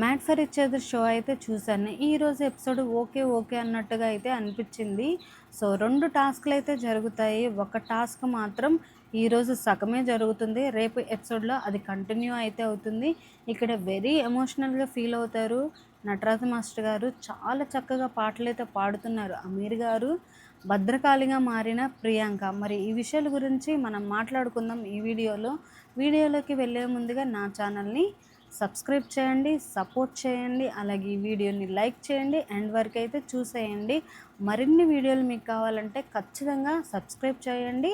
Mad for each other show అయితే చూశాను. ఈరోజు ఎపిసోడ్ ఓకే. ఓకే అన్నట్టుగా అయితే అనిపిచ్చింది. సో, 2 టాస్క్‌లయితే జరుగుతాయి. ఒక టాస్క్ మాత్రం ఈరోజు సగమే జరుగుతుంది. రేపు ఎపిసోడ్‌లో అది కంటిన్యూ అయితే అవుతుంది. ఇక్కడ వెరీ ఎమోషనల్‌గా ఫీల్ అవుతారు. నటరాజ మాస్టర్ గారు చాలా చక్కగా పాటలైతే పాడుతున్నారు. అమీర్ గారు, భద్రకాళిగా మారిన ప్రియాంక. మరి ఈ విషయాల గురించి మనం మాట్లాడుకుందాం ఈ వీడియోలో. వీడియోలోకి వెళ్ళే ముందుగా నా ఛానల్‌ని సబ్స్క్రైబ్ చేయండి, సపోర్ట్ చేయండి, అలాగే ఈ వీడియోని లైక్ చేయండి, ఎండ్ వరకు అయితే చూసేయండి. మరిన్ని వీడియోలు మీకు కావాలంటే ఖచ్చితంగా సబ్స్క్రైబ్ చేయండి,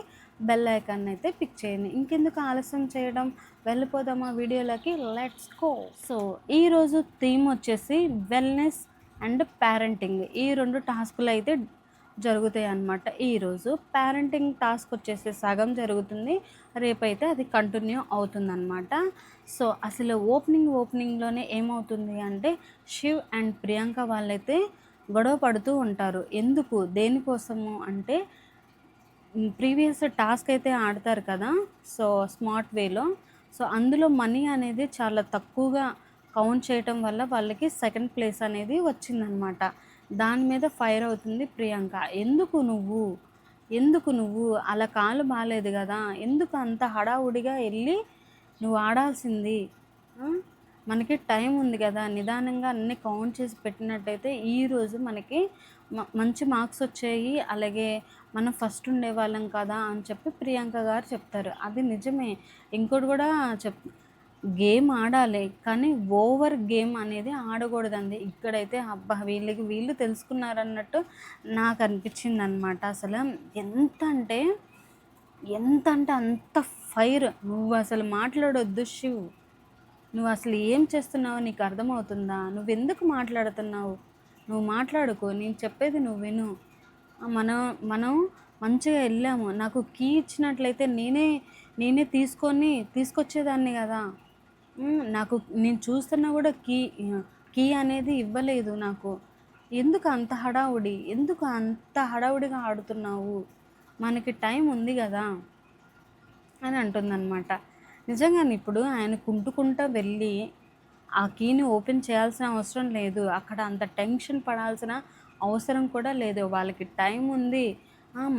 బెల్ ఐకాన్ అయితే పిక్ చేయండి. ఇంకెందుకు ఆలస్యం చేయడం, వెళ్ళిపోదామా వీడియోలోకి, లెట్స్ గో. సో ఈరోజు థీమ్ వచ్చేసి వెల్నెస్ అండ్ పేరెంటింగ్. ఈ 2 టాస్కులు అయితే జరుగుతాయి అన్నమాట. ఈరోజు పేరెంటింగ్ టాస్క్ వచ్చేసి సగం జరుగుతుంది, రేపైతే అది కంటిన్యూ అవుతుందన్నమాట. సో అసలు ఓపెనింగ్లోనే ఏమవుతుంది అంటే శివ్ అండ్ ప్రియాంక వాళ్ళైతే గొడవ పడుతూ ఉంటారు. ఎందుకు, దేనికోసము అంటే ప్రీవియస్ టాస్క్ అయితే ఆడతారు కదా, సో స్మార్ట్ వేలో. సో అందులో మనీ అనేది చాలా తక్కువగా కౌంట్ చేయటం వల్ల వాళ్ళకి సెకండ్ ప్లేస్ అనేది వచ్చిందనమాట. దాని మీద ఫైర్ అవుతుంది ప్రియాంక. ఎందుకు నువ్వు అలా కాలు బాలేదు కదా, ఎందుకు అంత హడావుడిగా వెళ్ళి నువ్వు ఆడాల్సింది, ఆ? మనకి టైం ఉంది కదా, నిదానంగా అన్నీ కౌంట్ చేసి పెట్టినట్టయితే ఈరోజు మనకి మంచి మార్క్స్ వచ్చాయి, అలాగే మనం ఫస్ట్ ఉండేవాళ్ళం కదా అని చెప్పి ప్రియాంక గారు చెప్తారు. అది నిజమే. ఇంకోటి కూడా గేమ్ ఆడాలి, కానీ ఓవర్ గేమ్ అనేది ఆడకూడదండి. ఇక్కడైతే అబ్బా వీళ్ళు తెలుసుకున్నారన్నట్టు నాకు అనిపించింది అనమాట. అసలు ఎంత అంటే అంత ఫైర్. నువ్వు అసలు మాట్లాడొద్దు శివ్, నువ్వు అసలు ఏం చేస్తున్నావో నీకు అర్థమవుతుందా, నువ్వెందుకు మాట్లాడుతున్నావు, నువ్వు మాట్లాడుకో, నేను చెప్పేది నువ్వు విను. మనం మనం మంచిగా వెళ్ళాము, నాకు కీ ఇచ్చినట్లయితే నేనే తీసుకొచ్చేదాన్ని కదా. నేను చూస్తున్నా కూడా కీ అనేది ఇవ్వలేదు నాకు. ఎందుకు అంత హడావుడిగా ఆడుతున్నావు, మనకి టైం ఉంది కదా అని అంటుందన్నమాట. నిజంగానే ఇప్పుడు ఆయన కుంటుకుంటూ వెళ్ళి ఆ కీని ఓపెన్ చేయాల్సిన అవసరం లేదు, అక్కడ అంత టెన్షన్ పడాల్సిన అవసరం కూడా లేదు. వాళ్ళకి టైం ఉంది.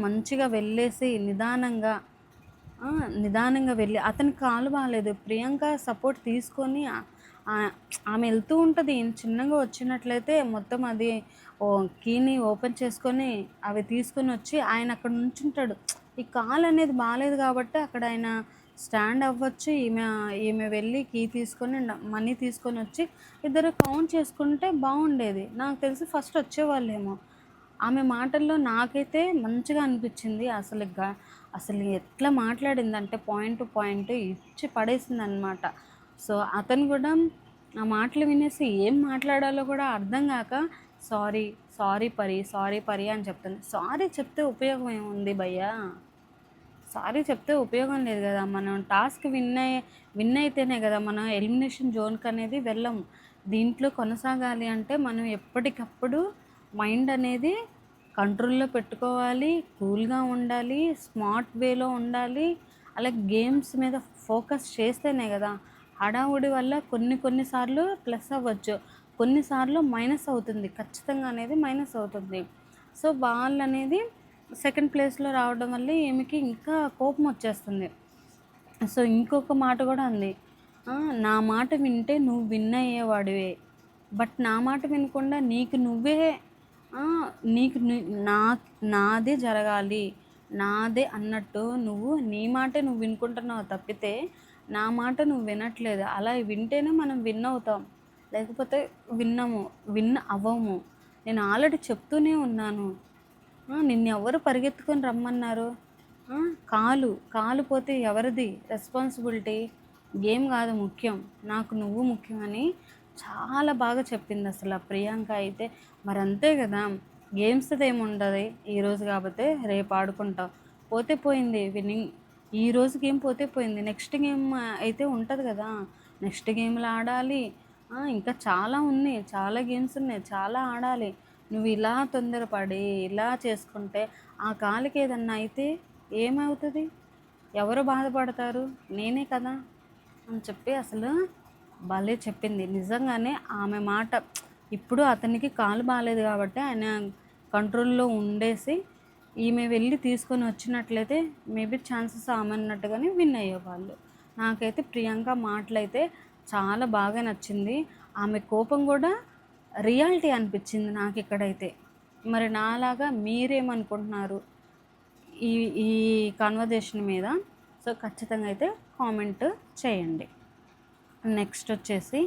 మంచిగా వెళ్ళేసి నిదానంగా వెళ్ళి, అతని కాలు బాగాలేదు, ప్రియాంక సపోర్ట్ తీసుకొని ఆమె వెళ్తూ ఉంటుంది. చిన్నగా వచ్చినట్లయితే మొత్తం అది కీని ఓపెన్ చేసుకొని అవి తీసుకొని వచ్చి ఆయన అక్కడ నుంచుంటాడు. ఈ కాలు అనేది బాగాలేదు కాబట్టి అక్కడ ఆయన స్టాండ్ అవ్వచ్చు. ఈమె వెళ్ళి కీ తీసుకొని మనీ తీసుకొని వచ్చి ఇద్దరు కౌంట్ చేసుకుంటే బాగుండేది. నాకు తెలిసి ఫస్ట్ వచ్చేవాళ్ళేమో. ఆమె మాటల్లో నాకైతే మంచిగా అనిపించింది. అసలు ఎట్లా మాట్లాడిందంటే పాయింట్ టు పాయింట్ ఇచ్చి పడేసింది అనమాట. సో అతను కూడా ఆ మాటలు వినేసి ఏం మాట్లాడాలో కూడా అర్థం కాక సారీ పరి అని చెప్తుంది. సారీ చెప్తే ఉపయోగం ఏముంది భయ్యా, సారీ చెప్తే ఉపయోగం లేదు కదా. మనం టాస్క్ విన్ అయితేనే కదా మనం ఎలిమినేషన్ జోన్కి అనేది వెళ్ళము. దీంట్లో కొనసాగాలి అంటే మనం ఎప్పటికప్పుడు మైండ్ అనేది కంట్రోల్లో పెట్టుకోవాలి, కూల్గా ఉండాలి, స్మార్ట్ వేలో ఉండాలి. అలాగే గేమ్స్ మీద ఫోకస్ చేస్తేనే కదా. హడావుడి వల్ల కొన్నిసార్లు ప్లస్ అవ్వచ్చు, కొన్నిసార్లు మైనస్ అవుతుంది, ఖచ్చితంగా అనేది మైనస్ అవుతుంది. సో వాళ్ళు అనేది సెకండ్ ప్లేస్లో రావడం వల్ల ఈమెకి ఇంకా కోపం వచ్చేస్తుంది. సో ఇంకొక మాట కూడా అంది, నా మాట వింటే నువ్వు విన్ అయ్యేవాడివే, బట్ నా మాట వినకుండా నీకు నాదే జరగాలి, నాదే అన్నట్టు నీ మాటే నువ్వు వినుకుంటున్నావు తప్పితే నా మాట నువ్వు వినట్లేదు. అలా వింటేనే మనం విన్ అవుతాం, లేకపోతే విన్ అవ్వము. నేను ఆల్రెడీ చెప్తూనే ఉన్నాను. నిన్నెవరు పరిగెత్తుకొని రమ్మన్నారు? కాలు పోతే ఎవరిది రెస్పాన్సిబిలిటీ? గేమ్ కాదు ముఖ్యం, నాకు నువ్వు ముఖ్యమని చాలా బాగా చెప్పింది అసలు ఆ ప్రియాంక అయితే. మరి అంతే కదా, గేమ్స్ది ఏముండదు, ఈరోజు కాకపోతే రేపు ఆడుకుంటాం, పోతే పోయింది విన్నింగ్. ఈరోజు గేమ్ పోతే పోయింది, నెక్స్ట్ గేమ్ అయితే ఉంటుంది కదా, నెక్స్ట్ గేమ్లు ఆడాలి. ఇంకా చాలా ఉన్నాయి, చాలా గేమ్స్ ఉన్నాయి, చాలా ఆడాలి. నువ్వు ఇలా తొందరపడి ఇలా చేసుకుంటే ఆ కాలికి ఏదన్నా అయితే ఏమవుతుంది, ఎవరు బాధపడతారు, నేనే కదా అని చెప్పి అసలు భలే చెప్పింది. నిజంగానే ఆమె మాట ఇప్పుడు అతనికి కాలు బాలేదు కాబట్టి ఆయన కంట్రోల్‌లో ఉండేసి, ఈమె వెళ్ళి తీసుకొని వచ్చినట్లయితే మేబీ ఛాన్సెస్ ఆమె అన్నట్టుగానే విన్ అయ్యేవాళ్ళు. నాకైతే ప్రియాంక మాటలైతే చాలా బాగా నచ్చింది. ఆమె కోపం కూడా రియాలిటీ అనిపించింది నాకిక్కడైతే. మరి నాలాగా మీరేమనుకుంటున్నారు ఈ ఈ కన్వర్జేషన్ మీద? సో ఖచ్చితంగా అయితే కామెంట్ చేయండి. నెక్స్ట్ వచ్చేసి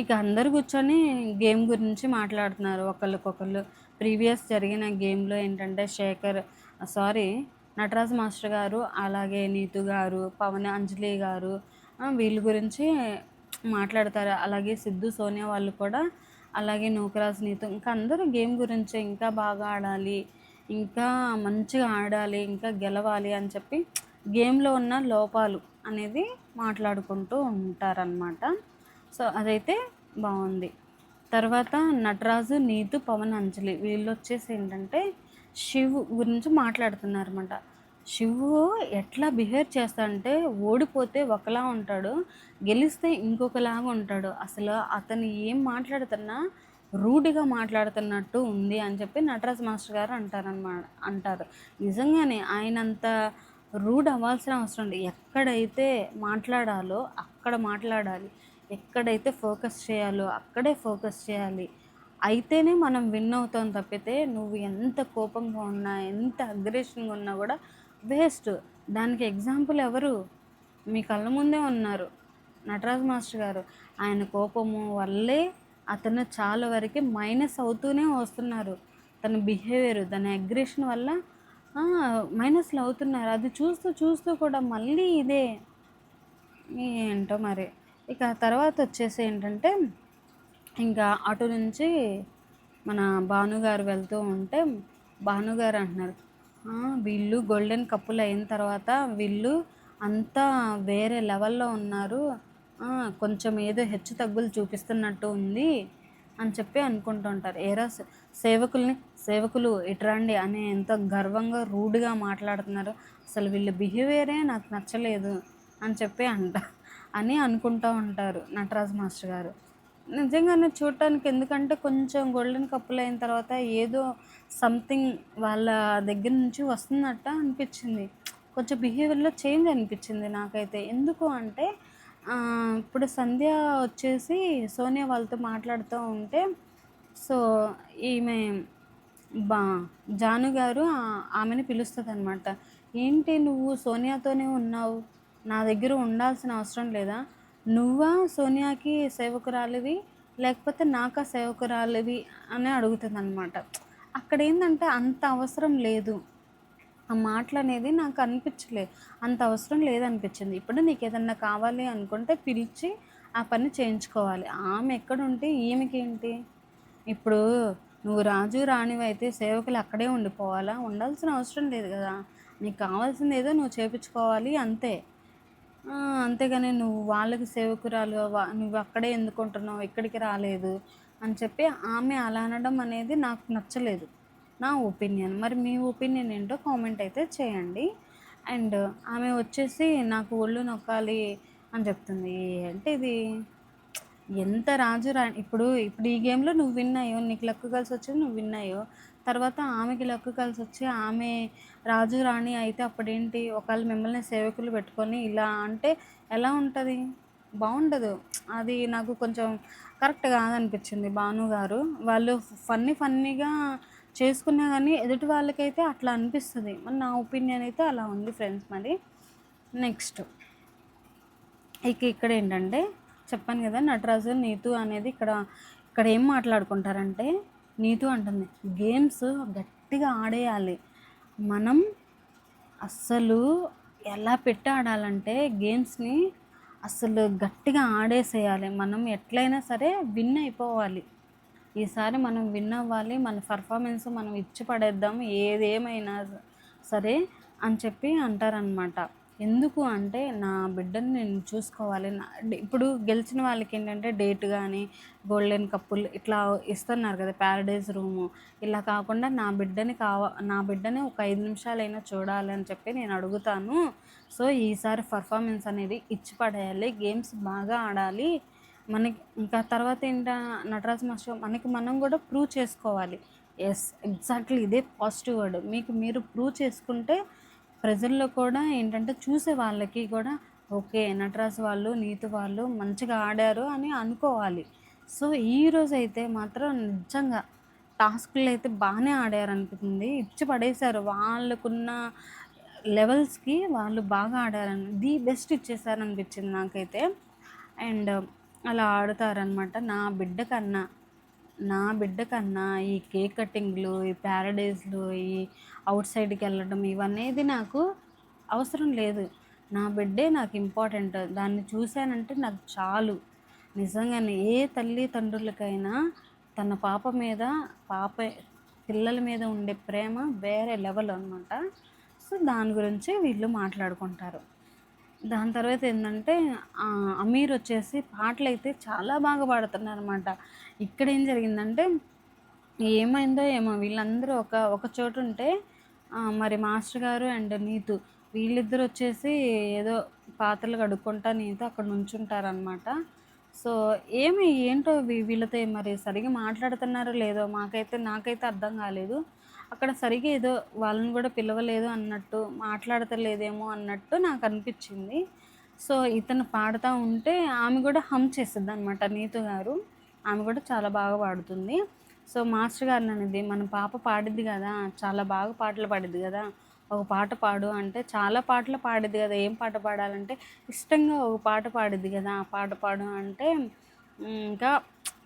ఇక అందరూ కూర్చొని గేమ్ గురించి మాట్లాడుతున్నారు ఒకళ్ళకొకళ్ళు. ప్రీవియస్ జరిగిన గేమ్లో ఏంటంటే నటరాజ్ మాస్టర్ గారు, అలాగే నీతు గారు, పవన్, అంజలి గారు వీళ్ళ గురించి మాట్లాడతారు. అలాగే సిద్ధు, సోనియా వాళ్ళు కూడా, అలాగే నూకరాజ్, నీతు ఇంకా అందరూ గేమ్ గురించి ఇంకా బాగా ఆడాలి, ఇంకా మంచిగా ఆడాలి, ఇంకా గెలవాలి అని చెప్పి గేమ్లో ఉన్న లోపాలు అనేది మాట్లాడుకుంటూ ఉంటారనమాట. సో అదైతే బాగుంది. తర్వాత నటరాజు, నీతు, పవన్, అంజలి వీళ్ళు వచ్చేసి ఏంటంటే శివ్ గురించి మాట్లాడుతున్నారన్నమాట. శివు ఎట్లా బిహేవ్ చేస్తాడంటే ఓడిపోతే ఒకలా ఉంటాడు, గెలిస్తే ఇంకొకలాగా ఉంటాడు. అసలు అతను ఏం మాట్లాడుతున్నా రూడ్గా మాట్లాడుతున్నట్టు ఉంది అని చెప్పి నటరాజ్ మాస్టర్ గారు అంటారు. నిజంగానే ఆయనంత రూడ్ అవ్వాల్సిన అవసరం లేదు. ఎక్కడైతే మాట్లాడాలో అక్కడ మాట్లాడాలి, ఎక్కడైతే ఫోకస్ చేయాలో అక్కడే ఫోకస్ చేయాలి. అయితేనే మనం విన్ అవుతాం తప్పితే నువ్వు ఎంత కోపంగా ఉన్నా, ఎంత అగ్రెషన్గా ఉన్నా కూడా వేస్ట్. దానికి ఎగ్జాంపుల్ ఎవరు? మీ కళ్ళ ముందే ఉన్నారు నటరాజ్ మాస్టర్ గారు. ఆయన కోపము వల్లే అతను చాలా వరకు మైనస్ అవుతూనే వస్తున్నారు. తన బిహేవియర్, తన అగ్రెషన్ వల్ల మైనస్లు అవుతున్నారు. అది చూస్తూ చూస్తూ కూడా మళ్ళీ ఇదే ఏంటో మరి. ఇక తర్వాత వచ్చేసి ఏంటంటే ఇంకా అటు నుంచి మన భానుగారు వెళ్తూ ఉంటే భానుగారు అంటున్నారు, వీళ్ళు గోల్డెన్ కప్పులు అయిన తర్వాత వీళ్ళు అంతా వేరే లెవెల్లో ఉన్నారు, కొంచెం ఏదో హెచ్చు తగ్గులు చూపిస్తున్నట్టు ఉంది అని చెప్పి అనుకుంటూ ఉంటారు. ఏరా సేవకులు ఇట్రండి అని ఎంత గర్వంగా రూడ్గా మాట్లాడుతున్నారు. అసలు వీళ్ళ బిహేవియరే నాకు నచ్చలేదు అని చెప్పి అని అనుకుంటూ ఉంటారు నటరాజ్ మాస్టర్ గారు. నిజంగానే చూడటానికి, ఎందుకంటే కొంచెం గోల్డెన్ కప్పులు అయిన తర్వాత ఏదో సంథింగ్ వాళ్ళ దగ్గర నుంచి వస్తున్నట్ట అనిపించింది. కొంచెం బిహేవియర్లో చేంజ్ అనిపించింది నాకైతే. ఎందుకు అంటే ఇప్పుడు సంధ్య వచ్చేసి సోనియా వాళ్ళతో మాట్లాడుతూ ఉంటే, సో ఈమె జాను గారు ఆమెని పిలుస్తుంది అనమాట. ఏంటి నువ్వు సోనియాతోనే ఉన్నావు, నా దగ్గర ఉండాల్సిన అవసరం లేదా? నువ్వా సోనియాకి సేవకురాలివి లేకపోతే నాకా సేవకురాలివి అని అడుగుతుంది అనమాట. అక్కడ ఏంటంటే అంత అవసరం లేదు, ఆ మాటలు అనేది నాకు అనిపించలేదు, అంత అవసరం లేదనిపించింది. ఇప్పుడు నీకు ఏదన్నా కావాలి అనుకుంటే పిలిచి ఆ పని చేయించుకోవాలి. ఆమె ఎక్కడుంటే ఈమెకేంటి? ఇప్పుడు నువ్వు రాజు రాణివి అయితే సేవకులు అక్కడే ఉండిపోవాలా? ఉండాల్సిన అవసరం లేదు కదా. నీకు కావాల్సింది ఏదో నువ్వు చేయించుకోవాలి అంతే. అంతేగాని నువ్వు వాళ్ళకి సేవకురాలు, నువ్వు అక్కడే ఎందుకు ఉంటున్నావు, ఇక్కడికి రాలేదు అని చెప్పి ఆమె అలా అనడం అనేది నాకు నచ్చలేదు, నా ఒపీనియన్. మరి మీ ఒపీనియన్ ఏంటో కామెంట్ అయితే చేయండి. అండ్ ఆమె వచ్చేసి నాకు ఒళ్ళు నొక్కాలి అని చెప్తుంది. అంటే ఇది ఎంత రాజు రా ఇప్పుడు ఈ గేమ్లో నువ్వు విన్ అయ్యో, నీకు లక్కు కలిసి వచ్చింది, నువ్వు విన్ అయ్యో. తర్వాత ఆమెకి లక్కు కలిసి వచ్చి ఆమె రాజు రాణి అయితే అప్పుడేంటి? ఒకవేళ మిమ్మల్ని సేవకులు పెట్టుకొని ఇలా అంటే ఎలా ఉంటుంది? బాగుండదు. అది నాకు కొంచెం కరెక్ట్ కాదనిపించింది. భాను గారు వాళ్ళు ఫన్నీగా చేసుకున్నా కానీ ఎదుటి వాళ్ళకైతే అట్లా అనిపిస్తుంది. మరి నా ఒపీనియన్ అయితే అలా ఉంది ఫ్రెండ్స్. మరి నెక్స్ట్ ఇక్కడ ఏంటంటే చెప్పాను కదా, నటరాజు నీతు అనేది ఇక్కడ ఏం మాట్లాడుకుంటారంటే, నీతు అంటుంది గేమ్స్ గట్టిగా ఆడేయాలి, మనం అస్సలు ఎలా పెట్టి ఆడాలంటే గేమ్స్ని అసలు గట్టిగా ఆడేసేయాలి, మనం ఎట్లయినా సరే విన్ అయిపోవాలి, ఈసారి మనం విన్ అవ్వాలి, మన పర్ఫార్మెన్స్ మనం ఇచ్చి పడేద్దాం ఏదేమైనా సరే అని చెప్పి అంటారనమాట. ఎందుకు అంటే నా బిడ్డని నేను చూసుకోవాలి. ఇప్పుడు గెలిచిన వాళ్ళకి ఏంటంటే డేట్ కానీ గోల్డెన్ కప్పులు ఇట్లా ఇస్తున్నారు కదా, ప్యారడైజ్ రూము. ఇలా కాకుండా నా బిడ్డని ఒక 5 నిమిషాలైనా చూడాలి అని చెప్పి నేను అడుగుతాను. సో ఈసారి పర్ఫార్మెన్స్ అనేది ఇచ్చి పడేయాలి, గేమ్స్ బాగా ఆడాలి, మనకి ఇంకా తర్వాత నటరాజ్ మాస్టర్ మనకి మనం కూడా ప్రూవ్ చేసుకోవాలి. ఎస్, ఎగ్జాక్ట్లీ ఇదే పాజిటివ్ వర్డ్. మీకు మీరు ప్రూవ్ చేసుకుంటే ప్రజల్లో కూడా ఏంటంటే చూసే వాళ్ళకి కూడా ఓకే, నటరాజ్ వాళ్ళు, నీతు వాళ్ళు మంచిగా ఆడారు అని అనుకోవాలి. సో ఈరోజు అయితే మాత్రం నిజంగా టాస్క్లు అయితే బాగానే ఆడారనిపిస్తుంది. ఇచ్చి పడేశారు వాళ్ళకున్న లెవెల్స్కి. వాళ్ళు బాగా ఆడారని ది బెస్ట్ ఇచ్చేసారనిపించింది నాకైతే. అండ్ అలా ఆడుతారనమాట. నా బిడ్డ కన్నా ఈ కేక్ కటింగ్లు, ఈ ప్యారడైజ్లు, ఈ అవుట్ సైడ్కి వెళ్ళడం ఇవనేది నాకు అవసరం లేదు. నా బిడ్డే నాకు ఇంపార్టెంట్. దాన్ని చూశానంటే నాకు చాలు. నిజంగానే ఏ తల్లి తండ్రులకైనా తన పాప పిల్లల మీద ఉండే ప్రేమ వేరే లెవెల్ అనమాట. సో దాని గురించి వీళ్ళు మాట్లాడుకుంటారు. దాని తర్వాత ఏంటంటే అమీర్ వచ్చేసి పాటలైతే చాలా బాగా పాడుతున్నారనమాట. ఇక్కడ ఏం జరిగిందంటే ఏమైందో ఏమో వీళ్ళందరూ ఒక చోటు ఉంటే మరి మాస్టర్ గారు అండ్ నీతు వీళ్ళిద్దరు వచ్చేసి ఏదో పాత్రలు కడుక్కుంటా నీతు అక్కడ నుంచుంటారనమాట. సో ఏంటో వీళ్ళతో మరి సరిగా మాట్లాడుతున్నారో లేదో నాకైతే అర్థం కాలేదు. అక్కడ సరిగా ఏదో వాళ్ళని కూడా పిలవలేదు అన్నట్టు, మాట్లాడతలేదేమో అన్నట్టు నాకు అనిపించింది. సో ఇతను పాడుతూ ఉంటే ఆమె కూడా హమ్ చేస్తుంది అనమాట, నీతు గారు. ఆమె కూడా చాలా బాగా పాడుతుంది. సో మాస్టర్ గారిని అనేది, మన పాప పాడిద్ది కదా, చాలా బాగా పాటలు పాడిద్ది కదా, ఒక పాట పాడు అంటే చాలా పాటలు పాడిద్ది కదా, ఏం పాట పాడాలంటే ఇష్టంగా ఒక పాట పాడిద్ది కదా, ఆ పాట పాడు అంటే ఇంకా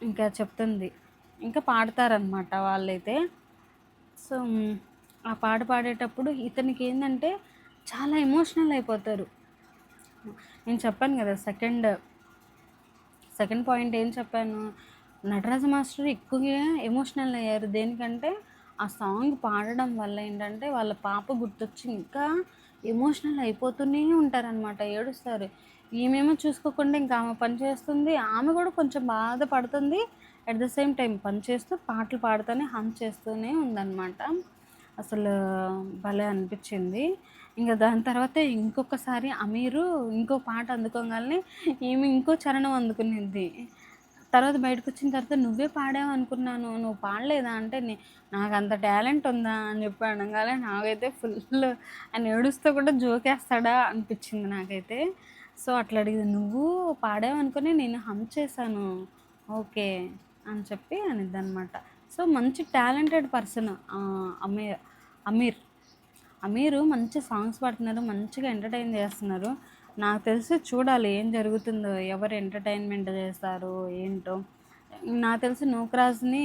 ఇంకా చెప్తుంది. ఇంకా పాడతారనమాట వాళ్ళైతే. సో ఆ పాట పాడేటప్పుడు ఇతనికి ఏంటంటే చాలా ఎమోషనల్ అయిపోతారు. నేను చెప్పాను కదా, సెకండ్ పాయింట్ ఏం చెప్పాను, నటరాజ మాస్టర్ ఎక్కువగా ఎమోషనల్ అయ్యారు. దేనికంటే ఆ సాంగ్ పాడడం వల్ల ఏంటంటే వాళ్ళ పాప గుర్తొచ్చి ఇంకా ఎమోషనల్ అయిపోతూనే ఉంటారనమాట, ఏడుస్తారు. ఈమెమో చూసుకోకుండా ఇంకా ఆమె పని చేస్తుంది, ఆమె కూడా కొంచెం బాధపడుతుంది. అట్ ద సేమ్ టైం పని చేస్తూ పాటలు పాడుతూనే హమ్ చేస్తూనే ఉందన్నమాట. అసలు భలే అనిపించింది. ఇంకా దాని తర్వాత ఇంకొకసారి అమీరు ఇంకో పాట అందుకోగానే ఈమె ఇంకో చరణం అందుకునింది. తర్వాత బయటకు వచ్చిన తర్వాత నువ్వే పాడావు అనుకున్నాను, నువ్వు పాడలేదా అంటే నాకు అంత టాలెంట్ ఉందా అని చెప్పి అనగానే నాకైతే ఫుల్ అని ఏడుస్తూ కూడా జోకేస్తాడా అనిపించింది నాకైతే. సో అట్లా అడిగింది, నువ్వు పాడావు అనుకుని నేను హమ్ చేశాను ఓకే అని చెప్పి అనిద్ది అనమాట. సో మంచి టాలెంటెడ్ పర్సన్ అమీర్ అమీరు మంచి సాంగ్స్ పాడుతున్నారు, మంచిగా ఎంటర్టైన్ చేస్తున్నారు. నాకు తెలిసి చూడాలి ఏం జరుగుతుందో, ఎవరు ఎంటర్టైన్మెంట్ చేస్తారు ఏంటో. నాకు తెలిసి నూకరాజ్ని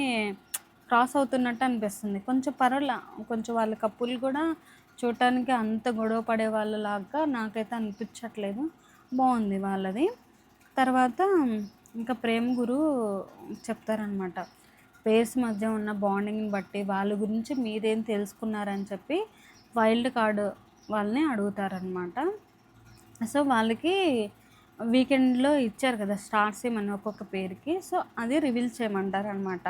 క్రాస్ అవుతున్నట్టు అనిపిస్తుంది. కొంచెం వాళ్ళ కప్పులు కూడా చూడటానికి అంత గొడవ పడే వాళ్ళలాగా నాకైతే అనిపించట్లేదు. బాగుంది వాళ్ళది. తర్వాత ఇంకా ప్రేమ్ గురు చెప్తారనమాట, పేర్స్ మధ్య ఉన్న బాండింగ్ని బట్టి వాళ్ళ గురించి మీరేం తెలుసుకున్నారని చెప్పి వైల్డ్ కార్డు వాళ్ళని అడుగుతారనమాట. సో వాళ్ళకి వీకెండ్లో ఇచ్చారు కదా స్టార్స్ ఏమన్నా ఒక్కొక్క పేరుకి, సో అది రివీల్ చేయమంటారు అనమాట.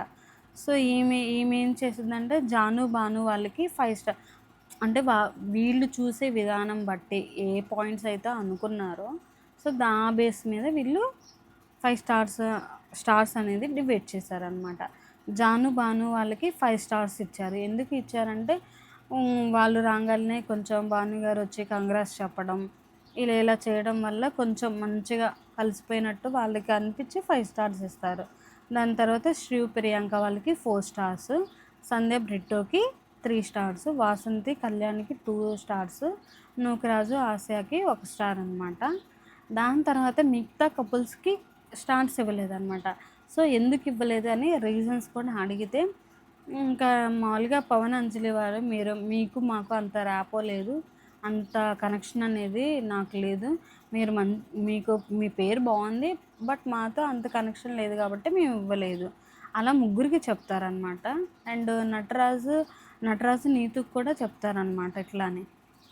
సో ఈమె ఏం చేసిందంటే జాను బాను వాళ్ళకి 5 స్టార్ అంటే వీళ్ళు చూసే విధానం బట్టి ఏ పాయింట్స్ అయితే అనుకున్నారో సో బేస్ మీద వీళ్ళు 5 స్టార్స్ అనేది డివైడ్ చేశారనమాట. జాను బాను వాళ్ళకి 5 స్టార్స్ ఇచ్చారు. ఎందుకు ఇచ్చారంటే వాళ్ళు రాగానే కొంచెం భానుగారు వచ్చి కంగ్రాట్స్ చెప్పడం ఇలా చేయడం వల్ల కొంచెం మంచిగా కలిసిపోయినట్టు వాళ్ళకి అనిపించి 5 స్టార్స్ ఇస్తారు. దాని తర్వాత శ్రీవ్ ప్రియాంక వాళ్ళకి 4 స్టార్స్, సందీప్ బ్రిట్టోకి 3 స్టార్స్, వాసంతి కళ్యాణ్కి 2 స్టార్స్, నూకరాజు ఆసియాకి 1 స్టార్ అనమాట. దాని తర్వాత మిగతా కపుల్స్కి స్టార్స్ ఇవ్వలేదన్నమాట. సో ఎందుకు ఇవ్వలేదు అని రీజన్స్ కూడా అడిగితే ఇంకా మామూలుగా పవన్ అంజలి వారు మీకు మాకు అంత ర్యాపో లేదు, అంత కనెక్షన్ అనేది నాకు లేదు, మీకు మీ పేరు బాగుంది బట్ మాతో అంత కనెక్షన్ లేదు కాబట్టి మేము ఇవ్వలేదు, అలా ముగ్గురికి చెప్తారనమాట. అండ్ నటరాజు నీతుకు కూడా చెప్తారనమాట. ఇట్లానే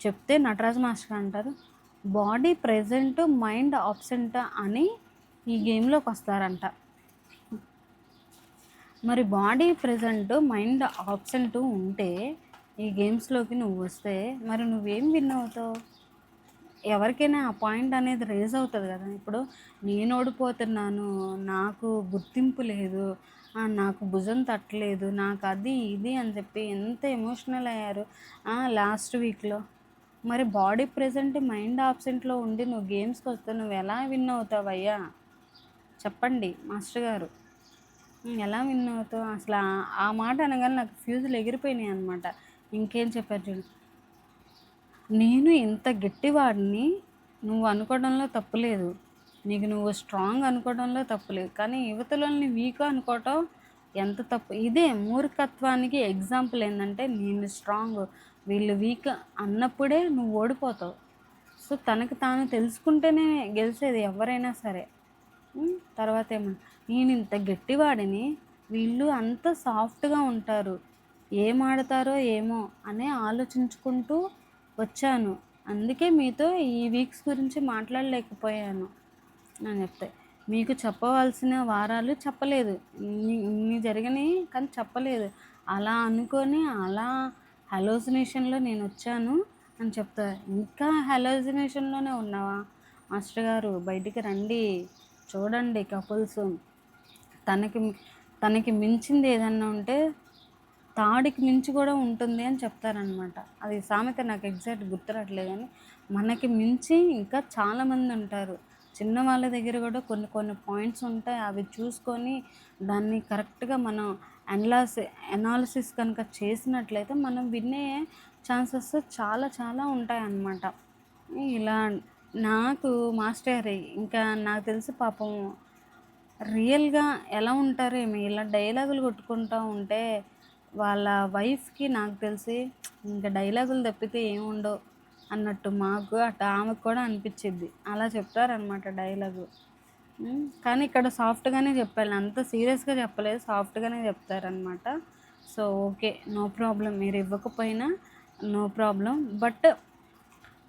చెప్తే నటరాజు మాస్టర్ అంటారు, బాడీ ప్రెజెంట్ మైండ్ ఆబ్సెంట్ అని ఈ గేమ్లోకి వస్తారంట. మరి బాడీ ప్రెజెంట్ మైండ్ ఆబ్సెంట్ ఉంటే ఈ గేమ్స్లోకి నువ్వు వస్తే మరి నువ్వేం విన్ అవుతావు? ఎవరికైనా ఆ పాయింట్ అనేది రేజ్ అవుతుంది కదా. ఇప్పుడు నేను ఓడిపోతున్నాను, నాకు గుర్తింపు లేదు, నాకు భుజం తట్టలేదు, నాకు అది ఇది అని చెప్పి ఎంత ఎమోషనల్ అయ్యారు లాస్ట్ వీక్లో. మరి బాడీ ప్రెజెంట్ మైండ్ ఆబ్సెంట్లో ఉండి నువ్వు గేమ్స్కి వస్తే నువ్వు ఎలా విన్ అవుతావయ్యా చెప్పండి మాస్టర్ గారు. ఎలా విన్ అవుతావు అసలు? ఆ మాట అనగానే నాకు ఫ్యూజులు ఎగిరిపోయినాయి అనమాట. ఇంకేం చెప్పారు చూడు, నేను ఇంత గట్టివాడిని నువ్వు అనుకోవడంలో తప్పులేదు, నీకు నువ్వు స్ట్రాంగ్ అనుకోవడంలో తప్పులేదు, కానీ యువతలని వీక్ అనుకోవటం ఎంత తప్పు. ఇదే మూర్ఖత్వానికి ఎగ్జాంపుల్ ఏంటంటే, నేను స్ట్రాంగ్ వీళ్ళు వీక్ అన్నప్పుడే నువ్వు ఓడిపోతావు. సో తనకు తాను తెలుసుకుంటేనే గెలిచేది ఎవరైనా సరే. తర్వాత ఏమన్నా, నేను ఇంత గట్టివాడిని వీళ్ళు అంత సాఫ్ట్గా ఉంటారు, ఏం ఆడతారో ఏమో అని ఆలోచించుకుంటూ వచ్చాను, అందుకే మీతో ఈ వీక్స్ గురించి మాట్లాడలేకపోయాను అని చెప్తే, మీకు చెప్పవలసిన వారాలు చెప్పలేదు, ఇన్ని జరిగినాయి కానీ చెప్పలేదు, అలా అనుకొని అలా హలోసినేషన్లో నేను వచ్చాను అని చెప్తా. ఇంకా హలోసినేషన్లోనే ఉన్నావా మాస్టర్ గారు? బయటికి రండి, చూడండి కపుల్స్. తనకి తనకి మించింది ఏదన్నా ఉంటే తాడికి మించి కూడా ఉంటుంది అని చెప్తారనమాట. అది సామెత నాకు ఎగ్జాక్ట్ గుర్తురాట్లేదు, కానీ మనకి మించి ఇంకా చాలామంది ఉంటారు. చిన్న వాళ్ళ దగ్గర కూడా కొన్ని కొన్ని పాయింట్స్ ఉంటాయి, అవి చూసుకొని దాన్ని కరెక్ట్గా మనం ఎనాలిసిస్ కనుక చేసినట్లయితే మనం వినే ఛాన్సెస్ చాలా చాలా ఉంటాయన్నమాట. ఇలా నాకు మాస్టర్ ఇంకా నాకు తెలిసి పాపం రియల్గా ఎలా ఉంటారో ఏమి, ఇలా డైలాగులు కొట్టుకుంటూ ఉంటే వాళ్ళ వైఫ్కి నాకు తెలిసి ఇంకా డైలాగులు తప్పితే ఏముండవు అన్నట్టు మాకు అటు ఆమెకు కూడా అనిపించింది. అలా చెప్తారనమాట డైలాగు. కానీ ఇక్కడ సాఫ్ట్గానే చెప్పాలి, అంత సీరియస్గా చెప్పలేదు, సాఫ్ట్గానే చెప్తారనమాట. సో ఓకే, నో ప్రాబ్లం, మీరు ఇవ్వకపోయినా నో ప్రాబ్లం. బట్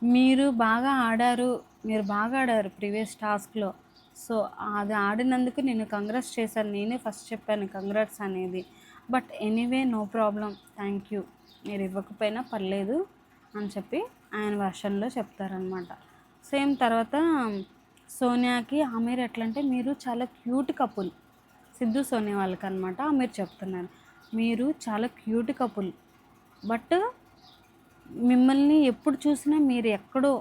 మీరు బాగా ఆడారు, మీరు బాగా ఆడారు ప్రీవియస్ టాస్క్లో. సో అది ఆడినందుకు నేను కంగ్రాట్స్ చేశాను, నేనే ఫస్ట్ చెప్పాను కంగ్రాట్స్ అనేది. But anyway no problem, thank you, మీరు ఇవ్వకపోయినా పర్లేదు అని చెప్పి ఆయన వర్షన్లో చెప్తారనమాట. సేమ్ తర్వాత సోనియాకి ఆమీర్ ఎట్లా అంటే, మీరు చాలా క్యూట్ కపుల్, సిద్ధు సోనియా వాళ్ళకి అనమాట ఆమీర్ చెప్తున్నారు, మీరు చాలా క్యూట్ కపుల్, బట్ మిమ్మల్ని ఎప్పుడు చూసినా మీరు ఎక్కడో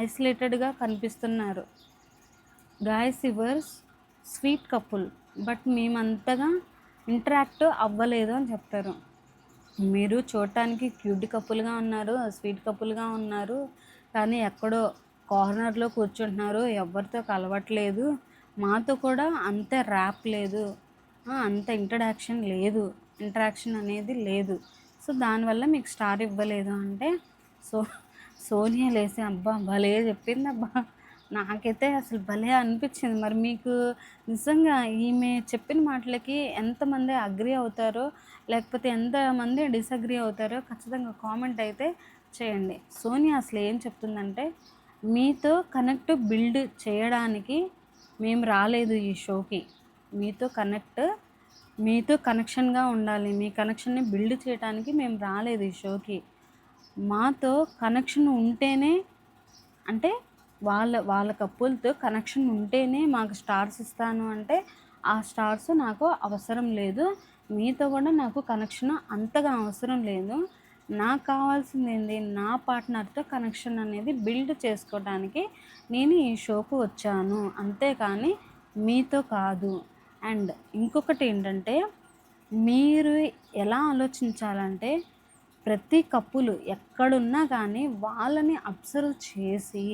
ఐసోలేటెడ్గా కనిపిస్తున్నారు. Guys yours sweet couple, but మేమంతగా ఇంటరాక్ట్ అవ్వలేదు అని చెప్తారు. మీరు చూడటానికి క్యూట్ కపుల్గా ఉన్నారు, స్వీట్ కపుల్గా ఉన్నారు, కానీ ఎక్కడో కార్నర్లో కూర్చుంటున్నారు, ఎవరితో కలవట్లేదు, మాతో కూడా అంత ర్యాప్ లేదు, అంత ఇంటరాక్షన్ అనేది లేదు, సో దానివల్ల మీకు స్టార్ ఇవ్వలేదు అంటే, సో సోనియా లేసి అబ్బా భలే చెప్పింది అబ్బా, నాకైతే అసలు భలే అనిపించింది. మరి మీకు నిజంగా ఈమె చెప్పిన మాటలకి ఎంతమంది అగ్రి అవుతారో లేకపోతే ఎంతమంది డిసగ్రీ అవుతారో ఖచ్చితంగా కామెంట్ అయితే చేయండి. సోనియా అసలు ఏం చెప్తుందంటే, మీతో కనెక్ట్ బిల్డ్ చేయడానికి మేము రాలేదు ఈ షోకి, మీతో కనెక్షన్గా ఉండాలి, మీ కనెక్షన్ని బిల్డ్ చేయడానికి మేము రాలేదు ఈ షోకి, మాతో కనెక్షన్ ఉంటేనే, అంటే వాళ్ళ కపుల్తో కనెక్షన్ ఉంటేనే మాకు స్టార్స్ ఇస్తాను అంటే, ఆ స్టార్స్ నాకు అవసరం లేదు, మీతో కూడా నాకు కనెక్షన్ అంతగా అవసరం లేదు, నాకు కావాల్సింది ఏంటి, నా పార్ట్నర్తో కనెక్షన్ అనేది బిల్డ్ చేసుకోవడానికి నేను ఈ షోకు వచ్చాను, అంతేకాని మీతో కాదు. అండ్ ఇంకొకటి ఏంటంటే, మీరు ఎలా ఆలోచించాలంటే, ప్రతి కప్పులు ఎక్కడున్నా కానీ వాళ్ళని అబ్జర్వ్ చేసి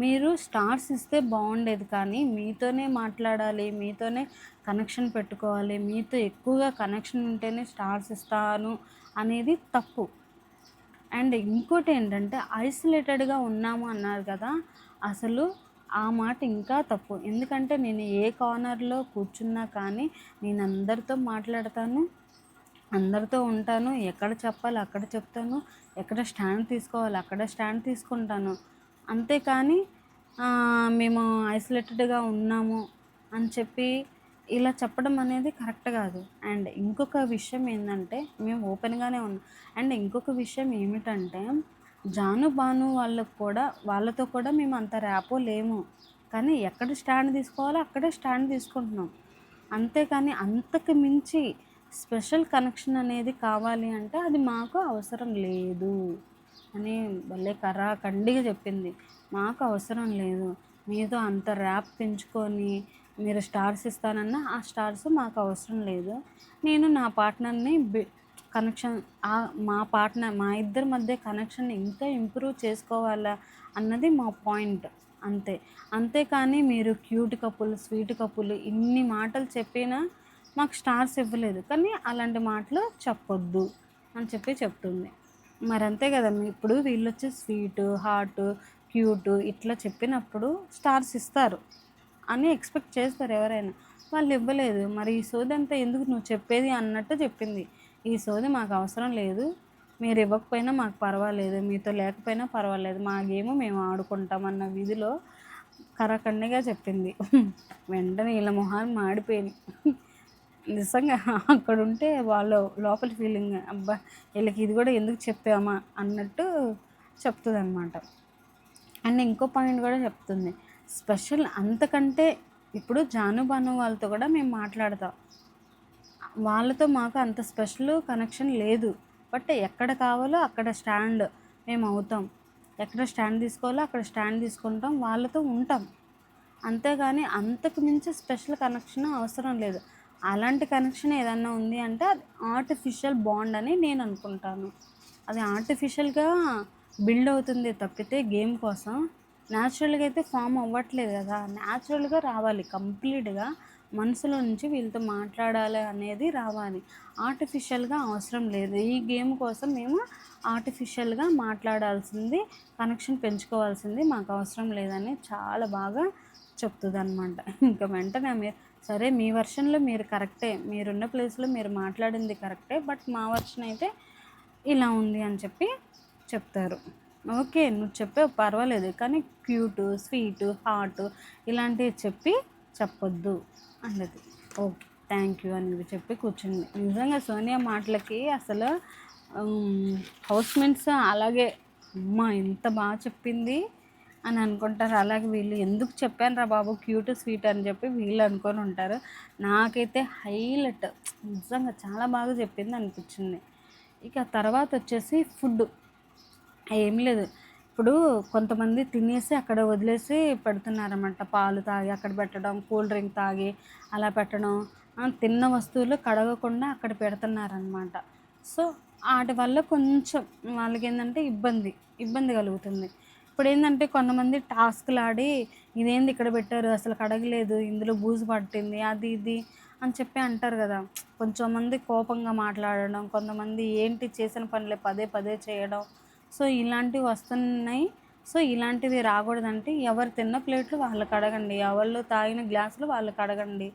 మీరు స్టార్స్ ఇస్తే బాగుండేది, కానీ మీతోనే మాట్లాడాలి, మీతోనే కనెక్షన్ పెట్టుకోవాలి, మీతో ఎక్కువగా కనెక్షన్ ఉంటేనే స్టార్స్ ఇస్తాను అనేది తప్పు. అండ్ ఇంకోటి ఏంటంటే, ఐసోలేటెడ్గా ఉన్నాము అన్నారు కదా, అసలు ఆ మాట ఇంకా తప్పు. ఎందుకంటే నేను ఏ కార్నర్లో కూర్చున్నా కానీ నేను అందరితో మాట్లాడతాను, అందరితో ఉంటాను, ఎక్కడ చెప్పాలి అక్కడ చెప్తాను, ఎక్కడ స్టాండ్ తీసుకోవాలి అక్కడ స్టాండ్ తీసుకుంటాను, అంతేకాని మేము ఐసోలేటెడ్గా ఉన్నాము అని చెప్పి ఇలా చెప్పడం అనేది కరెక్ట్ కాదు. అండ్ ఇంకొక విషయం ఏంటంటే, మేము ఓపెన్గానే ఉన్నాం. అండ్ ఇంకొక విషయం ఏమిటంటే, జాను, భాను వాళ్ళతో కూడా మేము అంత ర్యాపో లేము. కానీ ఎక్కడ స్టాండ్ తీసుకోవాలో అక్కడే స్టాండ్ తీసుకుంటున్నాం. అంతేకాని అంతకు మించి స్పెషల్ కనెక్షన్ అనేది కావాలి అంటే అది మాకు అవసరం లేదు అని భలే కరాఖండిగా చెప్పింది. మాకు అవసరం లేదు. మీతో అంత ర్యాప్ పెంచుకొని మీరు స్టార్స్ ఇస్తానన్నా ఆ స్టార్స్ మాకు అవసరం లేదు. నేను నా పార్ట్నర్ని కనెక్షన్ మా ఇద్దరి మధ్య కనెక్షన్ ఇంకా ఇంప్రూవ్ చేసుకోవాలా అన్నది మా పాయింట్ అంతే. అంతేకాని మీరు క్యూట్ కపుల్, స్వీట్ కపుల్ ఇన్ని మాటలు చెప్పినా మాకు స్టార్స్ ఇవ్వలేదు. కానీ అలాంటి మాటలు చెప్పొద్దు అని చెప్తుంది. మరి అంతే కదా, ఇప్పుడు వీళ్ళు వచ్చి స్వీట్, హార్ట్, క్యూట్ ఇట్లా చెప్పినప్పుడు స్టార్స్ ఇస్తారు అని ఎక్స్పెక్ట్ చేస్తారు ఎవరైనా. వాళ్ళు ఇవ్వలేదు. మరి ఈ సోది అంతా ఎందుకు నువ్వు చెప్పేది అన్నట్టు చెప్పింది. ఈ సోది మాకు అవసరం లేదు, మీరు ఇవ్వకపోయినా మాకు పర్వాలేదు, మీతో లేకపోయినా పర్వాలేదు, మా గేమ్ మేము ఆడుకుంటాం అన్న విధిలో కరాఖండిగా చెప్పింది. వెంటనే వీళ్ళ మొహాలు మాడిపోయింది. నిజంగా అక్కడ ఉంటే వాళ్ళు లోపల ఫీలింగ్, అబ్బా వీళ్ళకి ఇది కూడా ఎందుకు చెప్పామా అన్నట్టు చెప్తుంది అనమాట. అండ్ ఇంకో పాయింట్ కూడా చెప్తుంది, స్పెషల్ అంతకంటే ఇప్పుడు జాను, భాను వాళ్ళతో కూడా మేము మాట్లాడతాం. వాళ్ళతో మాకు అంత స్పెషల్ కనెక్షన్ లేదు. బట్ ఎక్కడ కావాలో అక్కడ స్టాండ్ మేము అవుతాం. ఎక్కడ స్టాండ్ తీసుకోవాలో అక్కడ స్టాండ్ తీసుకుంటాం, వాళ్ళతో ఉంటాం. అంతేగాని అంతకు మించి స్పెషల్ కనెక్షన్ అవసరం లేదు. అలాంటి కనెక్షన్ ఏదన్నా ఉంది అంటే అది ఆర్టిఫిషియల్ బాండ్ అని నేను అనుకుంటాను. అది ఆర్టిఫిషియల్గా బిల్డ్ అవుతుంది తప్పితే గేమ్ కోసం న్యాచురల్గా అయితే ఫామ్ అవ్వట్లేదు కదా. న్యాచురల్గా రావాలి, కంప్లీట్గా మనసులో నుంచి వీళ్ళతో మాట్లాడాలి అనేది రావాలి. ఆర్టిఫిషియల్గా అవసరం లేదు. ఈ గేమ్ కోసం మేము ఆర్టిఫిషియల్గా మాట్లాడాల్సింది, కనెక్షన్ పెంచుకోవాల్సింది మాకు అవసరం లేదని చాలా బాగా చెప్తుంది అనమాట. ఇంకా వెంటనే మీరు సరే మీ వర్షన్లో మీరు కరెక్టే, మీరున్న ప్లేస్లో మీరు మాట్లాడింది కరెక్టే, బట్ మా వర్షన్ అయితే ఇలా ఉంది అని చెప్తారు. ఓకే నువ్వు చెప్పావు పర్వాలేదు, కానీ క్యూట్, స్వీట్, హార్ట్ ఇలాంటివి చెప్పొద్దు అన్నది. ఓకే థ్యాంక్ యూ అని చెప్పి కూర్చుంది. నిజంగా సోనియా మాటలకి అసలు హౌస్మేట్స్ అలాగే అమ్మ ఎంత బాగా చెప్పింది అని అనుకుంటారు. అలాగే వీళ్ళు ఎందుకు చెప్పాను రా బాబు క్యూట్, స్వీట్ అని చెప్పి వీళ్ళు అనుకొని ఉంటారు. నాకైతే హైలైట్, నిజంగా చాలా బాగా చెప్పింది అనిపించింది. ఇక తర్వాత వచ్చేసి ఫుడ్ ఏం లేదు. ఇప్పుడు కొంతమంది తినేసి అక్కడ వదిలేసి పెడుతున్నారన్నమాట. పాలు తాగి అక్కడ పెట్టడం, కూల్ డ్రింక్ తాగి అలా పెట్టడం, తిన్న వస్తువులు కడగకుండా అక్కడ పెడుతున్నారనమాట. సో వాటి వల్ల కొంచెం వాళ్ళకి ఏంటంటే ఇబ్బంది కలుగుతుంది. ఇప్పుడు ఏంటంటే కొంతమంది టాస్క్లు ఆడి ఇదేంది ఇక్కడ పెట్టారు, అసలు కడగలేదు, ఇందులో బూజు పట్టింది, అది ఇది అని చెప్పి అంటారు కదా. కొంచెం మంది కోపంగా మాట్లాడడం, కొంతమంది ఏంటి చేసిన పనులే పదే పదే చేయడం. సో ఇలాంటివి వస్తున్నాయి. సో ఇలాంటివి రాకూడదంటే ఎవరు తిన్న ప్లేట్లు వాళ్ళు కడగండి, ఎవరు తాగిన గ్లాసులు వాళ్ళు కడగండి.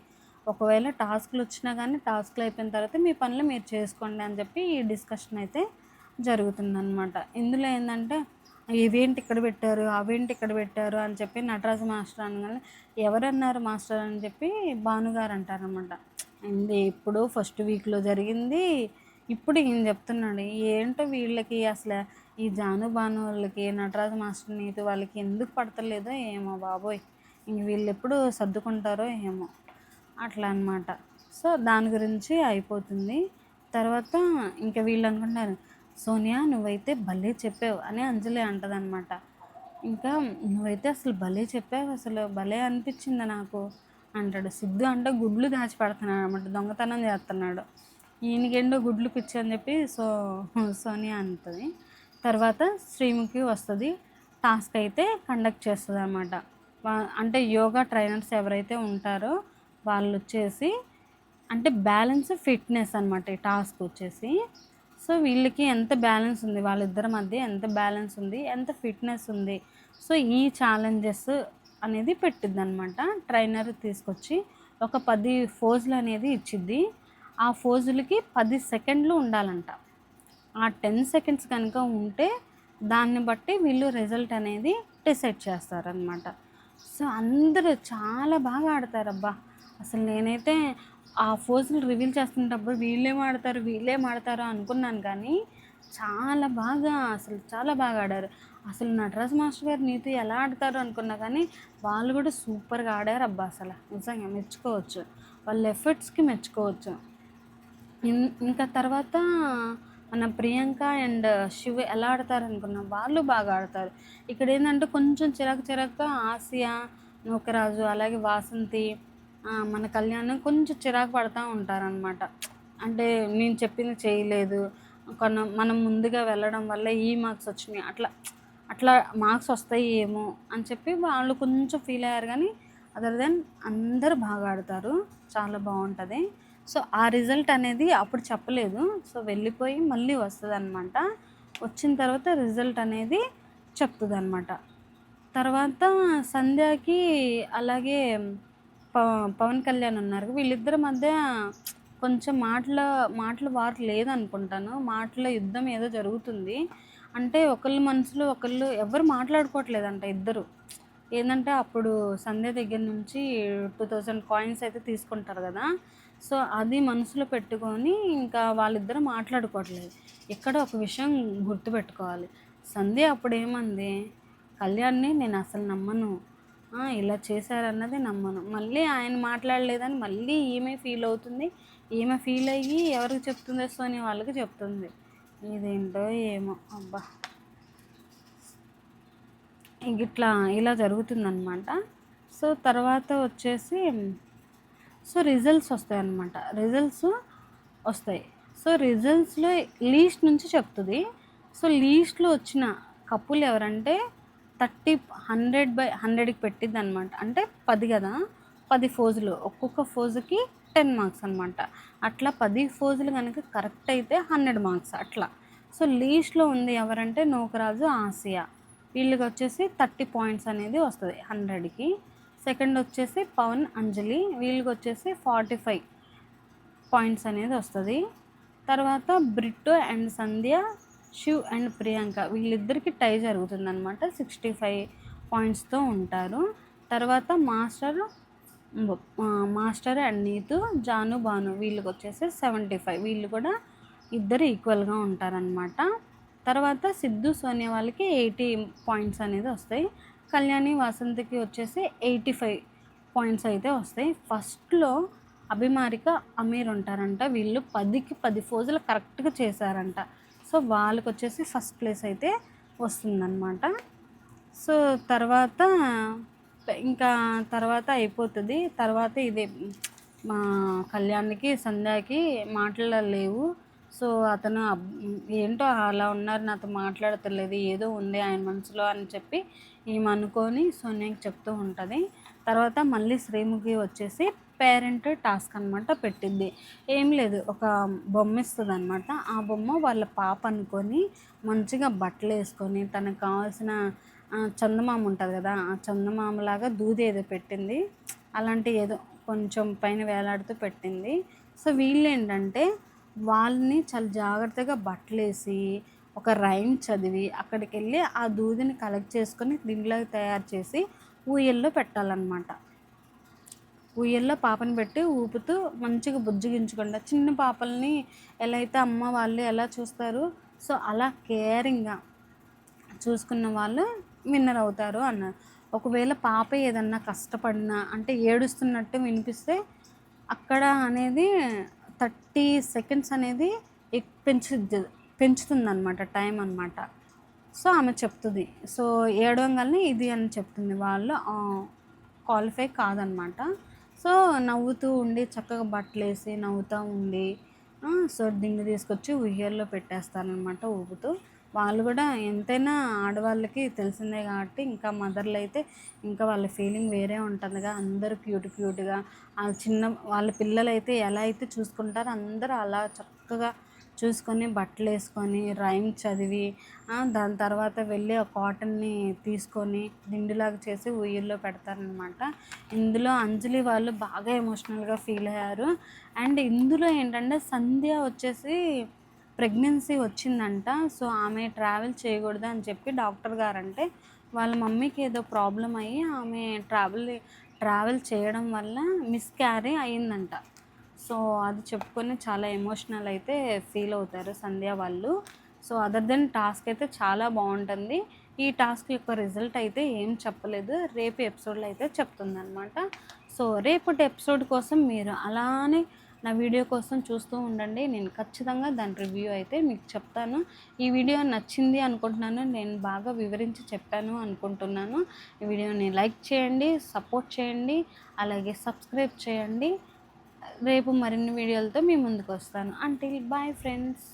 ఒకవేళ టాస్క్లు వచ్చినా కానీ టాస్క్లు అయిపోయిన తర్వాత మీ పనులు మీరు చేసుకోండి అని చెప్పి ఈ డిస్కషన్ అయితే జరుగుతుందన్నమాట. ఇందులో ఏంటంటే ఇవేంటి ఇక్కడ పెట్టారు, అవేంటి ఇక్కడ పెట్టారు అని చెప్పి నటరాజు మాస్టర్ అనగానే ఎవరన్నారు మాస్టర్ అని చెప్పి భానుగారు అంటారనమాట. ఇది ఇప్పుడు ఫస్ట్ వీక్లో జరిగింది, ఇప్పుడు ఈయన చెప్తున్నాడు. ఏంటో వీళ్ళకి అసలు ఈ జాను భాను వాళ్ళకి నటరాజు మాస్టర్ నీతి వాళ్ళకి ఎందుకు పడతలేదో ఏమో బాబోయ్, ఇంక వీళ్ళు ఎప్పుడు సర్దుకుంటారో ఏమో అట్లా అనమాట. సో దాని గురించి అయిపోతుంది. తర్వాత ఇంకా వీళ్ళు అనుకుంటారు, సోనియా నువ్వైతే భలే చెప్పావు అని అంజలి అంటదనమాట. ఇంకా నువ్వైతే అసలు భలే చెప్పావు, అసలు భలే అనిపించింది నాకు అంటాడు. సిద్ధు అంటే గుడ్లు దాచి పెడుతున్నాడు అనమాట, దొంగతనం చేస్తున్నాడు. ఈయనకేంటో గుడ్లు పిచ్చి అని చెప్పి సోనియా అంటుంది. తర్వాత శ్రీముఖి వస్తుంది, టాస్క్ అయితే కండక్ట్ చేస్తుంది అనమాట. అంటే యోగా ట్రైనర్స్ ఎవరైతే ఉంటారో వాళ్ళు వచ్చేసి అంటే బ్యాలెన్స్, ఫిట్నెస్ అనమాట ఈ టాస్క్ వచ్చేసి. సో వీళ్ళకి ఎంత బ్యాలెన్స్ ఉంది, వాళ్ళిద్దరి మధ్య ఎంత బ్యాలెన్స్ ఉంది, ఎంత ఫిట్నెస్ ఉంది, సో ఈ ఛాలెంజెస్ అనేది పెట్టిద్ది అనమాట. ట్రైనర్ తీసుకొచ్చి ఒక 10 ఫోజులు అనేది ఇచ్చిద్ది. ఆ ఫోజులకి 10 సెకండ్లు ఉండాలంట. ఆ 10 సెకండ్స్ కనుక ఉంటే దాన్ని బట్టి వీళ్ళు రిజల్ట్ అనేది డిసైడ్ చేస్తారనమాట. సో అందరూ చాలా బాగా ఆడతారబ్బా. అసలు నేనైతే ఆ ఫోజులు రివీల్ చేస్తున్నప్పుడు వీళ్ళేం ఆడతారు అనుకున్నాను, కానీ చాలా బాగా, అసలు చాలా బాగా ఆడారు. అసలు నటరాజ్ మాస్టర్ గారు నీతో ఎలా ఆడతారు అనుకున్నా కానీ వాళ్ళు కూడా సూపర్గా ఆడారు అబ్బా. అసలు నిజంగా మెచ్చుకోవచ్చు, వాళ్ళ ఎఫర్ట్స్కి మెచ్చుకోవచ్చు. ఇంకా తర్వాత మన ప్రియాంక అండ్ శివ్ ఎలా ఆడతారు అనుకున్నాం, వాళ్ళు బాగా ఆడతారు. ఇక్కడ ఏంటంటే కొంచెం చిరాకుగా ఆసియా, నూకరాజు, అలాగే వాసంతి, మన కళ్యాణ్ కొంచెం చిరాకు పడతా ఉంటారనమాట. అంటే నేను చెప్పింది చేయలేదు, మనం ముందుగా వెళ్ళడం వల్ల ఈ మార్క్స్ వచ్చినాయి, అట్లా అట్లా మార్క్స్ వస్తాయి ఏమో అని చెప్పి వాళ్ళు కొంచెం ఫీల్ అయ్యారు. కానీ అదర్ దెన్ అందరూ బాగా ఆడతారు, చాలా బాగుంటుంది. సో ఆ రిజల్ట్ అనేది అప్పుడు చెప్పలేదు, సో వెళ్ళిపోయి మళ్ళీ వస్తుంది అనమాట. వచ్చిన తర్వాత రిజల్ట్ అనేది చెప్తుంది అనమాట. తర్వాత సంధ్యాకి అలాగే పవన్ కళ్యాణ్ ఉన్నారు, వీళ్ళిద్దరి మధ్య కొంచెం మాటలు వారు లేదనుకుంటాను. మాటల యుద్ధం ఏదో జరుగుతుంది. అంటే ఒకళ్ళ మనసులో ఒకళ్ళు ఎవరు మాట్లాడుకోవట్లేదంట ఇద్దరు. ఏంటంటే అప్పుడు సంధ్య దగ్గర నుంచి 2000 కాయిన్స్ అయితే తీసుకుంటారు కదా, సో అది మనసులో పెట్టుకొని ఇంకా వాళ్ళిద్దరూ మాట్లాడుకోవట్లేదు. ఇక్కడ ఒక విషయం గుర్తుపెట్టుకోవాలి, సంధ్య అప్పుడు ఏమంది, కళ్యాణ్ని నేను అసలు నమ్మను, ఇలా చేశారన్నది నమ్మను. మళ్ళీ ఆయన మాట్లాడలేదని మళ్ళీ ఈమె ఫీల్ అవుతుంది. ఈమె ఫీల్ అయ్యి ఎవరికి చెప్తుందో సోని వాళ్ళకి చెప్తుంది. ఇదేంటో ఏమో అబ్బా, ఇట్లా ఇలా జరుగుతుందన్నమాట. సో తర్వాత వచ్చేసి రిజల్ట్స్ వస్తాయి అన్నమాట. రిజల్ట్స్ వస్తాయి. సో రిజల్ట్స్లో లీస్ట్ నుంచి చెప్తుంది. సో లీస్ట్లో వచ్చిన కపుల్ ఎవరంటే 100/100కి పెట్టిద్ది అనమాట. అంటే 10 కదా, 10 ఫోజులు, ఒక్కొక్క ఫోజుకి 10 మార్క్స్ అనమాట. అట్లా 10 ఫోజులు కనుక కరెక్ట్ అయితే 100 మార్క్స్ అట్లా. సో లీస్ట్లో ఉంది ఎవరంటే నూకరాజు, ఆసియా, వీళ్ళకి వచ్చేసి 30 పాయింట్స్ అనేది వస్తుంది 100కి. సెకండ్ వచ్చేసి పవన్, అంజలి, వీళ్ళకి వచ్చేసి 45 పాయింట్స్ అనేది వస్తుంది. తర్వాత Britto and Sandhya, Shiv and Priyanka, వీళ్ళిద్దరికి టై జరుగుతుందన్నమాట, 65 పాయింట్స్తో ఉంటారు. తర్వాత మాస్టర్ అండ్ నీతు, జాను, భాను, వీళ్ళకి వచ్చేసి 75, వీళ్ళు కూడా ఇద్దరు ఈక్వల్గా ఉంటారనమాట. తర్వాత సిద్ధు, సోనియా వాళ్ళకి 80 పాయింట్స్ అనేది వస్తాయి. కళ్యాణి, వాసంతికి వచ్చేసి 85 పాయింట్స్ అయితే వస్తాయి. ఫస్ట్లో అభిమారిక, అమీర్ ఉంటారంట, వీళ్ళు 10కి 10 ఫోజులు కరెక్ట్గా చేశారంట. సో వాళ్ళకి వచ్చేసి ఫస్ట్ ప్లేస్ అయితే వస్తుందన్నమాట. సో తర్వాత ఇంకా తర్వాత అయిపోతుంది. తర్వాత ఇదే మా కళ్యాణ్కి, సంధ్యాకి మాటలు లేవు. సో అతను ఏంటో అలా ఉన్నారు, నాతో మాట్లాడతలేదు, ఏదో ఉంది ఆయన మనసులో అని చెప్పి ఈమె అనుకొని సోనియాకి చెప్తూ ఉంటుంది. తర్వాత మళ్ళీ శ్రీముఖి వచ్చేసి పేరెంట్ టాస్క్ అనమాట పెట్టింది. ఏం లేదు, ఒక బొమ్మ ఇస్తుంది అనమాట. ఆ బొమ్మ వాళ్ళ పాప అనుకొని మంచిగా బట్టలు వేసుకొని తనకు కావాల్సిన చందమామ ఉంటుంది కదా, ఆ చందమామలాగా దూది ఏదో పెట్టింది, అలాంటి ఏదో కొంచెం పైన వేలాడుతూ పెట్టింది. సో వీళ్ళు ఏంటంటే వాళ్ళని చాలా జాగ్రత్తగా బట్టలేసి ఒక రైమ్ చదివి అక్కడికి వెళ్ళి ఆ దూదిని కలెక్ట్ చేసుకొని దిండ్లాగా తయారు చేసి ఊయల్లో పెట్టాలన్నమాట. ఊయల్లో పాపని పెట్టి ఊపుతూ మంచిగా బుజ్జగించకుండా, చిన్న పాపల్ని ఎలా అయితే అమ్మ వాళ్ళు ఎలా చూస్తారు, సో అలా కేరింగ్గా చూసుకున్న వాళ్ళు విన్నర్ అవుతారు అన్నారు. ఒకవేళ పాప ఏదన్నా కష్టపడినా అంటే ఏడుస్తున్నట్టు వినిపిస్తే అక్కడ అనేది 30 సెకండ్స్ అనేది పెంచుతుంది టైం అనమాట. సో ఆమె చెప్తుంది, సో ఏడవంగానే ఇది అని చెప్తుంది, వాళ్ళు క్వాలిఫై కాదనమాట. సో నవ్వుతూ ఉండి చక్కగా బట్టలు వేసి నవ్వుతూ ఉండి సో దిండు తీసుకొచ్చి ఉయ్యాల్లో పెట్టేస్తారనమాట ఊపుతూ. వాళ్ళు కూడా ఎంతైనా ఆడవాళ్ళకి తెలిసిందే కాబట్టి, ఇంకా మదర్లు అయితే ఇంకా వాళ్ళ ఫీలింగ్ వేరే ఉంటుందిగా, అందరూ క్యూట్గా వాళ్ళ పిల్లలు అయితే ఎలా అయితే చూసుకుంటారో అందరూ అలా చక్కగా చూసుకొని బట్టలు వేసుకొని రైమ్ చదివి దాని తర్వాత వెళ్ళి ఆ కాటన్ని తీసుకొని దిండులాగా చేసి ఉయ్యిల్లో పెడతారనమాట. ఇందులో అంజలి వాళ్ళు బాగా ఎమోషనల్గా ఫీల్ అయ్యారు. అండ్ ఇందులో ఏంటంటే సంధ్య వచ్చేసి ప్రెగ్నెన్సీ వచ్చిందంట. సో ఆమె ట్రావెల్ చేయకూడదు అని చెప్పి డాక్టర్ గారంటే వాళ్ళ మమ్మీకి ఏదో ప్రాబ్లం అయ్యి ఆమె ట్రావెల్ చేయడం వల్ల మిస్క్యారీ అయ్యిందంట. సో అది చెప్పుకొని చాలా ఎమోషనల్ అయితే ఫీల్ అవుతారు సంధ్య వాళ్ళు. సో అదర్ దెన్ టాస్క్ అయితే చాలా బాగుంటుంది. ఈ టాస్క్ యొక్క రిజల్ట్ అయితే ఏం చెప్పలేదు, రేపు ఎపిసోడ్లో అయితే చెప్తుందనమాట. సో రేపటి ఎపిసోడ్ కోసం మీరు అలానే నా వీడియో కోసం చూస్తూ ఉండండి. నేను ఖచ్చితంగా దాని రివ్యూ అయితే మీకు చెప్తాను. ఈ వీడియో నచ్చింది అనుకుంటున్నాను, నేను బాగా వివరించి చెప్పాను అనుకుంటున్నాను. ఈ వీడియోని లైక్ చేయండి, సపోర్ట్ చేయండి, అలాగే సబ్స్క్రైబ్ చేయండి. రేపు మరిన్ని వీడియోలతో మీ ముందుకు వస్తాను. Until bye friends.